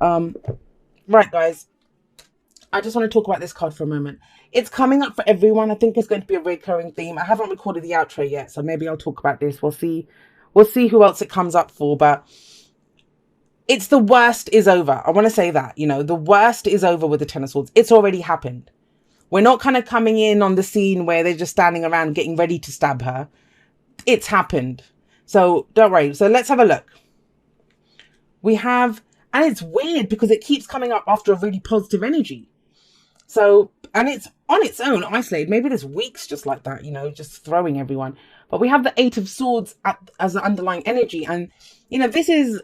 Right, guys. I just want to talk about this card for a moment. It's coming up for everyone. I think it's going to be a recurring theme. I haven't recorded the outro yet, so maybe I'll talk about this. We'll see. We'll see who else it comes up for, but it's the worst is over. I want to say that, the worst is over with the Ten of Swords. It's already happened. We're not kind of coming in on the scene where they're just standing around getting ready to stab her. It's happened. So don't worry. So let's have a look. We have, and it's weird because it keeps coming up after a really positive energy. So, and it's on its own, isolated. Maybe there's weeks just like that, just throwing everyone. But we have the Eight of Swords as the underlying energy. And, this is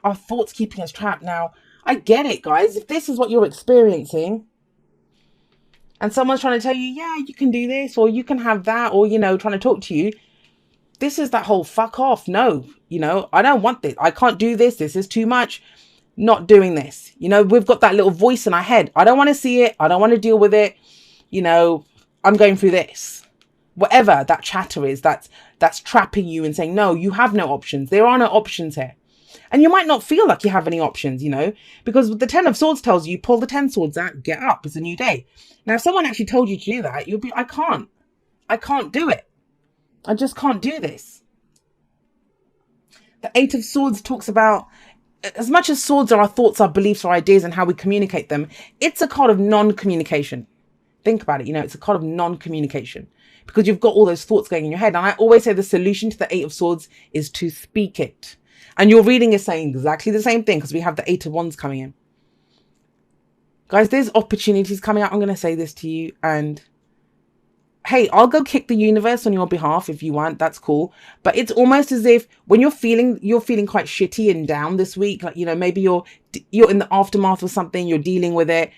our thoughts keeping us trapped. Now, I get it, guys. If this is what you're experiencing and someone's trying to tell you, yeah, you can do this or you can have that or, trying to talk to you, this is that whole fuck off. No, I don't want this. I can't do this. This is too much. Not doing this. We've got that little voice in our head. I don't want to see it. I don't want to deal with it. I'm going through this. Whatever that chatter is, that's trapping you and saying, no, you have no options. There are no options here. And you might not feel like you have any options, because the Ten of Swords tells you, pull the 10 swords out, get up. It's a new day. Now, if someone actually told you to do that, you'd be, I can't do it. I just can't do this. The Eight of Swords talks about, as much as swords are our thoughts, our beliefs, our ideas, and how we communicate them, it's a card of non-communication. Think about it. It's a card of non-communication because you've got all those thoughts going in your head. And I always say the solution to the Eight of Swords is to speak it. And your reading is saying exactly the same thing because we have the Eight of Wands coming in. Guys, there's opportunities coming out. I'm going to say this to you. And hey, I'll go kick the universe on your behalf if you want. That's cool. But it's almost as if when you're feeling quite shitty and down this week, like, maybe you're in the aftermath of something, you're dealing with it.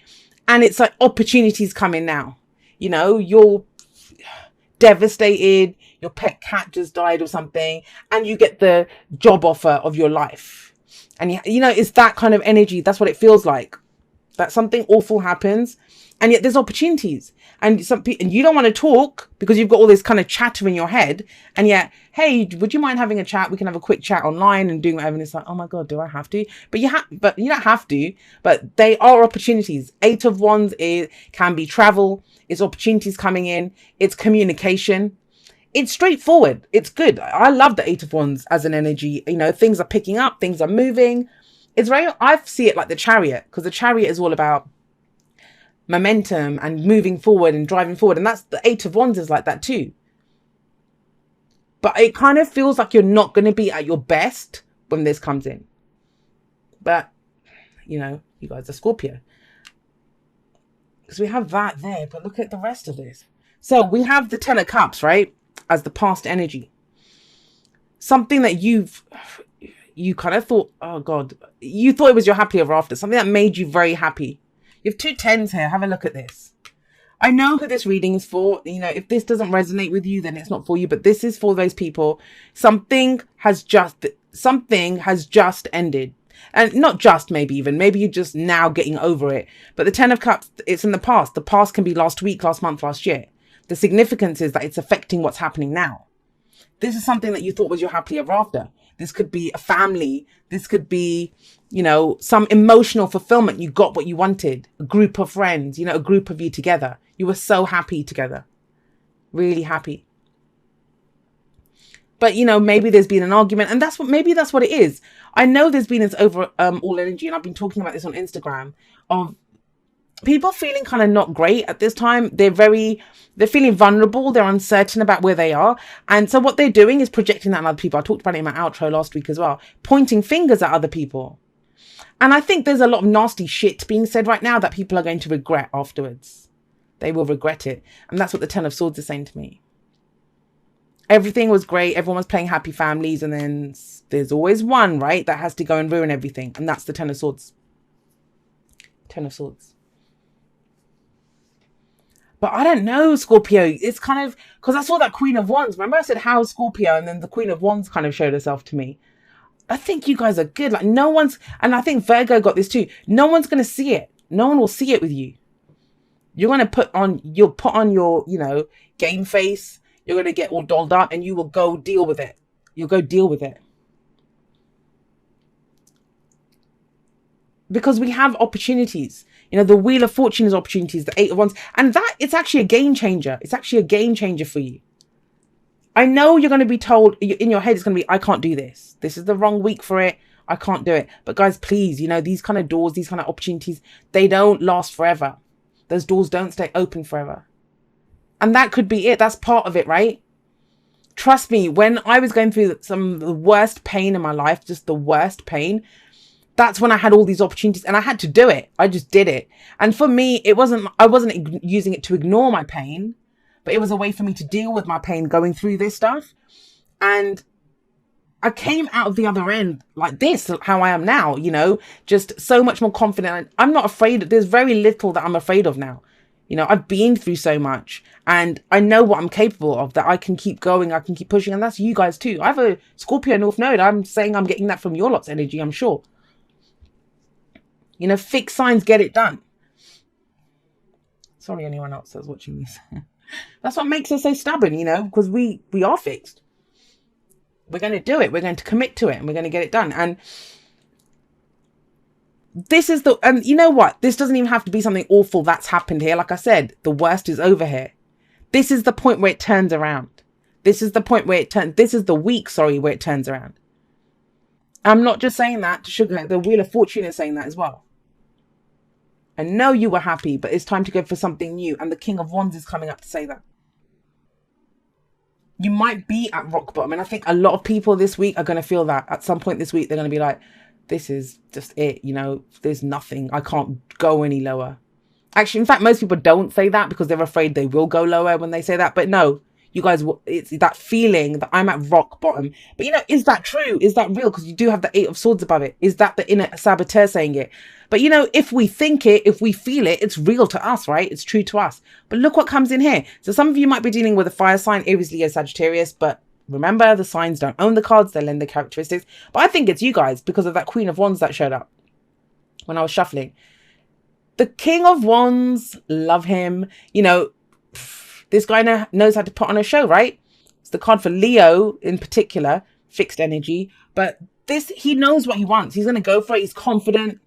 And it's like opportunities coming now. You're devastated. Your pet cat just died or something. And you get the job offer of your life. And, it's that kind of energy. That's what it feels like. That something awful happens. And yet there's opportunities. And you don't want to talk because you've got all this kind of chatter in your head. And yet, hey, would you mind having a chat? We can have a quick chat online and doing whatever. And it's like, oh my God, do I have to? But you don't have to. But they are opportunities. Eight of Wands can be travel. It's opportunities coming in. It's communication. It's straightforward. It's good. I love the Eight of Wands as an energy. Things are picking up. Things are moving. I see it like the Chariot, because the Chariot is all about momentum and moving forward and driving forward. And that's the Eight of Wands is like that too. But it kind of feels like you're not going to be at your best when this comes in. But, you guys are Scorpio. Because we have that there, but look at the rest of this. So we have the Ten of Cups, right? As the past energy. Something that you kind of thought, oh God, you thought it was your happy ever after. Something that made you very happy. You have two tens here. Have a look at this. I know who this reading is for. If this doesn't resonate with you, then it's not for you. But this is for those people. Something has just ended. And not just maybe you're just now getting over it. But the Ten of Cups, it's in the past. The past can be last week, last month, last year. The significance is that it's affecting what's happening now. This is something that you thought was your happily ever after. This could be a family. This could be, some emotional fulfillment. You got what you wanted. A group of friends, a group of you together. You were so happy together. Really happy. But, maybe there's been an argument, and maybe that's what it is. I know there's been this over all energy, and I've been talking about this on Instagram, of people feeling kind of not great at this time. They're feeling vulnerable. They're uncertain about where they are. And so what they're doing is projecting that on other people. I talked about it in my outro last week as well, pointing fingers at other people. And I think there's a lot of nasty shit being said right now that people are going to regret afterwards. They will regret it. And that's what the Ten of Swords is saying to me. Everything was great. Everyone was playing happy families. And then there's always one, right, that has to go and ruin everything. And that's the Ten of Swords. Ten of Swords. But I don't know, Scorpio. It's kind of, because I saw that Queen of Wands. Remember I said, how's Scorpio? And then the Queen of Wands kind of showed herself to me. I think you guys are good. Like no one's, and I think Virgo got this too. No one's going to see it. No one will see it with you. You're going to you'll put on your, game face. You're going to get all dolled up and you will go deal with it. You'll go deal with it. because we have opportunities. You know, the Wheel of Fortune is opportunities, the Eight of Wands, and that it's actually a game changer. It's actually a game changer for you. I know you're going to be told in your head, it's going to be, I can't do this. This is the wrong week for it. I can't do it. But guys, please, you know, these kind of doors, these kind of opportunities, they don't last forever. Those doors don't stay open forever. And that could be it. That's part of it, right? Trust me, when I was going through some of the worst pain in my life, just the worst pain, that's when I had all these opportunities and I had to do it. I just did it. And for me, I wasn't using it to ignore my pain, but it was a way for me to deal with my pain going through this stuff. And I came out of the other end like this, how I am now, you know, just so much more confident. I'm not afraid. There's very little that I'm afraid of now. You know, I've been through so much and I know what I'm capable of, that I can keep going. I can keep pushing. And that's you guys too. I have a Scorpio North Node. I'm saying I'm getting that from your lot's energy, I'm sure. You know, fixed signs get it done. Sorry, anyone else that's watching this. That's what makes us so stubborn, you know, because we are fixed. We're going to do it. We're going to commit to it and we're going to get it done. And this is and you know what? This doesn't even have to be something awful that's happened here. Like I said, the worst is over here. This is the point where it turns around. This is the point where this is the week, where it turns around. I'm not just saying that to sugarcoat. The Wheel of Fortune is saying that as well. I know you were happy, but it's time to go for something new. And the King of Wands is coming up to say that. You might be at rock bottom. And I think a lot of people this week are going to feel that. At some point this week, they're going to be like, this is just it. You know, there's nothing. I can't go any lower. Actually, in fact, most people don't say that because they're afraid they will go lower when they say that. But no, you guys, it's that feeling that I'm at rock bottom. But, you know, is that true? Is that real? Because you do have the Eight of Swords above it. Is that the inner saboteur saying it? But, you know, if we think it, if we feel it, it's real to us, right? It's true to us. But look what comes in here. So some of you might be dealing with a fire sign, Aries, Leo, Sagittarius. But remember, the signs don't own the cards. They lend the characteristics. But I think it's you guys because of that Queen of Wands that showed up when I was shuffling. The King of Wands, love him. You know, this guy knows how to put on a show, right? It's the card for Leo in particular, fixed energy. But he knows what he wants. He's going to go for it. He's confident.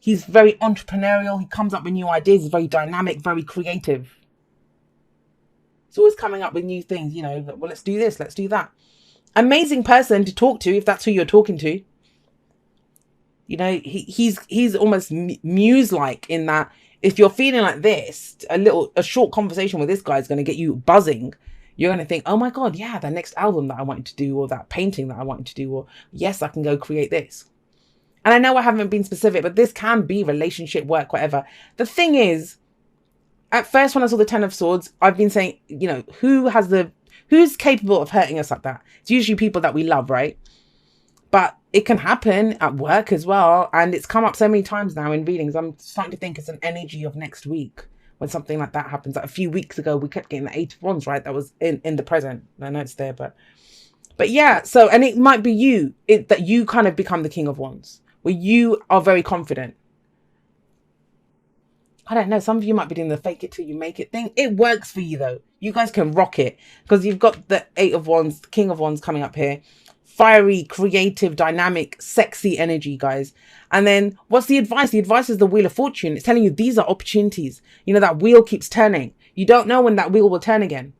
He's very entrepreneurial. He comes up with new ideas. He's very dynamic, very creative. He's always coming up with new things, you know. Well, let's do this. Let's do that. Amazing person to talk to if that's who you're talking to. You know, he's almost muse-like in that if you're feeling like this, a short conversation with this guy is going to get you buzzing. You're going to think, oh my God, yeah, the next album that I wanted to do, or that painting that I wanted to do, or yes, I can go create this. And I know I haven't been specific, but this can be relationship, work, whatever. The thing is, at first when I saw the Ten of Swords, I've been saying, you know, who's capable of hurting us like that? It's usually people that we love, right? But it can happen at work as well. And it's come up so many times now in readings. I'm starting to think it's an energy of next week when something like that happens. Like a few weeks ago, we kept getting the Eight of Wands, right? That was in the present. I know it's there, but yeah. So, and it might be that you kind of become the King of Wands, where you are very confident. I don't know. Some of you might be doing the fake it till you make it thing. It works for you though. You guys can rock it because you've got the Eight of Wands, the King of Wands coming up here. Fiery, creative, dynamic, sexy energy, guys. And then what's the advice? The advice is the Wheel of Fortune. It's telling you these are opportunities. You know, that wheel keeps turning. You don't know when that wheel will turn again.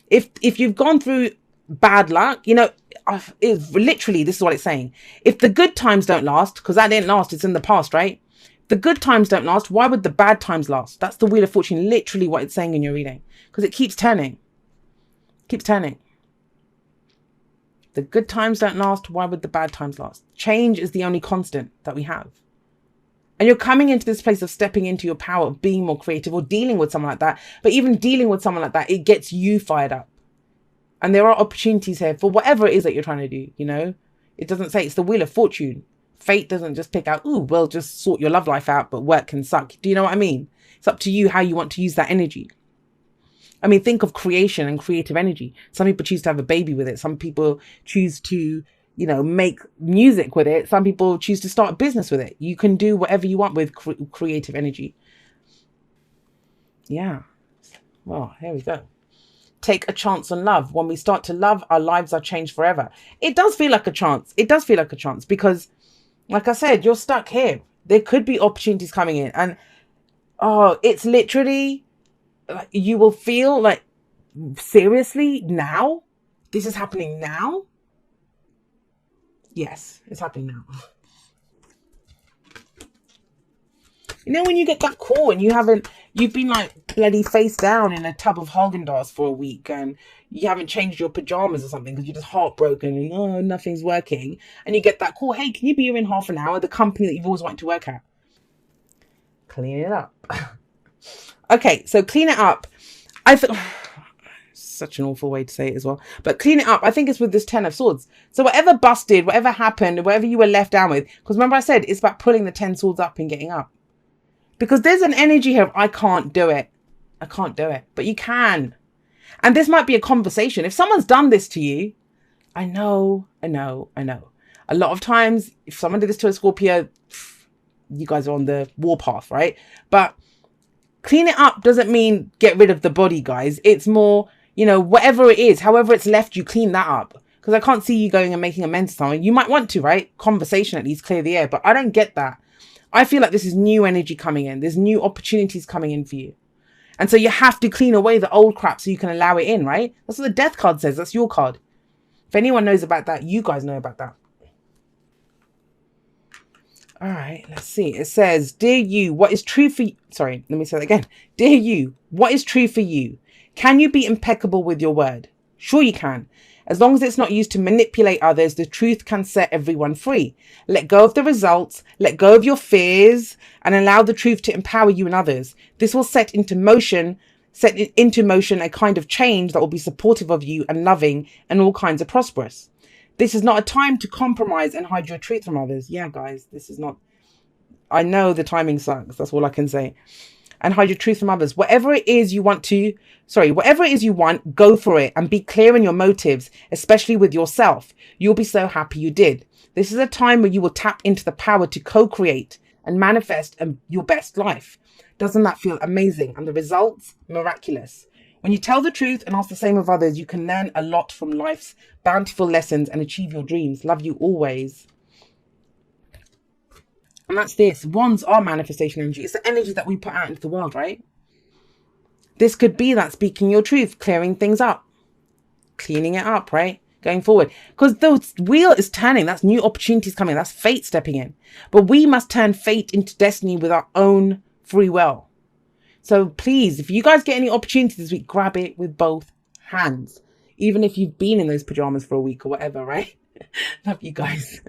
If you've gone through bad luck, you know, it's literally, this is what it's saying. If the good times don't last, because that didn't last, it's in the past, right? The good times don't last. Why would the bad times last? That's the Wheel of Fortune, literally what it's saying in your reading. Because it keeps turning. Keeps turning. The good times don't last. Why would the bad times last? Change is the only constant that we have. And you're coming into this place of stepping into your power, of being more creative or dealing with someone like that. But even dealing with someone like that, it gets you fired up. And there are opportunities here for whatever it is that you're trying to do, you know. It doesn't say it's the Wheel of Fortune. Fate doesn't just pick out, ooh, well, just sort your love life out, but work can suck. Do you know what I mean? It's up to you how you want to use that energy. I mean, think of creation and creative energy. Some people choose to have a baby with it. Some people choose to, you know, make music with it. Some people choose to start a business with it. You can do whatever you want with creative energy. Yeah. Well, here we go. Take a chance on love. When we start to love, our lives are changed forever. It does feel like a chance. It does feel like a chance because, like I said, you're stuck here. There could be opportunities coming in. And oh, it's literally like you will feel like, seriously, now? This is happening now? Yes, it's happening now. You know when you get that call and you've been like bloody face down in a tub of Haagen-Dazs for a week and you haven't changed your pajamas or something because you're just heartbroken and oh, nothing's working, and you get that call, hey, can you be here in half an hour? The company that you've always wanted to work at. Clean it up. Okay, so clean it up. I think such an awful way to say it as well, but clean it up. I think it's with this 10 of swords. So whatever busted, whatever happened, whatever you were left down with, because remember I said it's about pulling the 10 swords up and getting up. Because there's an energy here of, I can't do it. I can't do it. But you can. And this might be a conversation. If someone's done this to you, I know. A lot of times, if someone did this to a Scorpio, you guys are on the warpath, right? But clean it up doesn't mean get rid of the body, guys. It's more, whatever it is, however it's left, you clean that up. Because I can't see you going and making amends to someone. You might want to, right? Conversation, at least clear the air. But I don't get that. I feel like this is new energy coming in. There's new opportunities coming in for you. And so you have to clean away the old crap so you can allow it in, right? That's what the death card says. That's your card. If anyone knows about that, you guys know about that. All right, let's see. It says, dear you, what is true for you? Sorry, let me say that again. Dear you, what is true for you? Can you be impeccable with your word? Sure you can. As long as it's not used to manipulate others, the truth can set everyone free. Let go of the results, let go of your fears, and allow the truth to empower you and others. This will set into motion a kind of change that will be supportive of you and loving and all kinds of prosperous. This is not a time to compromise and hide your truth from others. Yeah, guys, this is not... I know the timing sucks. That's all I can say. And hide your truth from others. Whatever it is you want, go for it and be clear in your motives, especially with yourself. You'll be so happy you did. This is a time where you will tap into the power to co-create and manifest your best life. Doesn't that feel amazing? And the results, miraculous. When you tell the truth and ask the same of others, you can learn a lot from life's bountiful lessons and achieve your dreams. Love you always. And that's this. Wands are manifestation energy. It's the energy that we put out into the world, right? This could be that speaking your truth, clearing things up, cleaning it up, right? Going forward. Because the wheel is turning. That's new opportunities coming. That's fate stepping in. But we must turn fate into destiny with our own free will. So please, if you guys get any opportunities this week, grab it with both hands. Even if you've been in those pajamas for a week or whatever, right? Love you guys.